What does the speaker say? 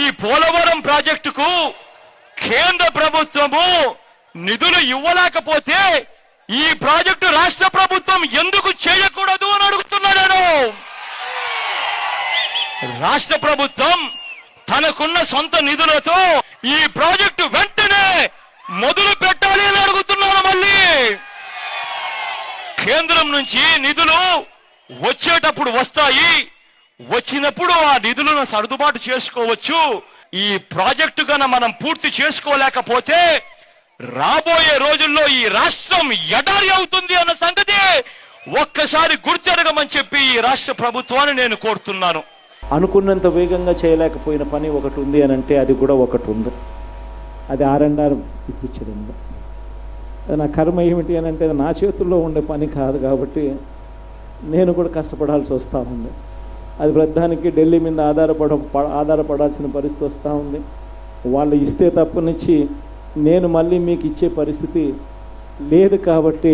ఈ పోలవరం ప్రాజెక్టుకు కేంద్ర ప్రభుత్వము నిధులు ఇవ్వలేకపోతే ఈ ప్రాజెక్టు రాష్ట్ర ప్రభుత్వం ఎందుకు చేయకూడదు అని అడుగుతున్నా నేను. రాష్ట్ర ప్రభుత్వం తనకున్న సొంత నిధులతో ఈ ప్రాజెక్టు వెంటనే మొదలు పెట్టాలి అని అడుగుతున్నాను. మళ్ళీ కేంద్రం నుంచి నిధులు వచ్చేటప్పుడు వస్తాయి, వచ్చినప్పుడు ఆ నిధులను సర్దుబాటు చేసుకోవచ్చు. ఈ ప్రాజెక్టు కన్నా మనం పూర్తి చేసుకోలేకపోతే రాబోయే రోజుల్లో ఈ రాష్ట్రం ఎడారి అవుతుంది అన్న సంగతి ఒక్కసారి గుర్తెరగమని చెప్పి ఈ రాష్ట్ర ప్రభుత్వాన్ని నేను కోరుతున్నాను. అనుకున్నంత వేగంగా చేయలేకపోయిన పని ఒకటి ఉంది అని అంటే అది కూడా ఒకటి ఉంది, అది R&R ఇప్పించడం. నా కర్మ ఏమిటి అని అంటే నా చేతుల్లో ఉండే పని కాదు కాబట్టి నేను కూడా కష్టపడాల్సి వస్తూ ఉంది. అది ప్రధానికి ఢిల్లీ మీద ఆధారపడాల్సిన పరిస్థితి వస్తూ ఉంది. వాళ్ళు ఇస్తే తప్పనిచ్చి నేను మళ్ళీ మీకు ఇచ్చే పరిస్థితి లేదు కాబట్టి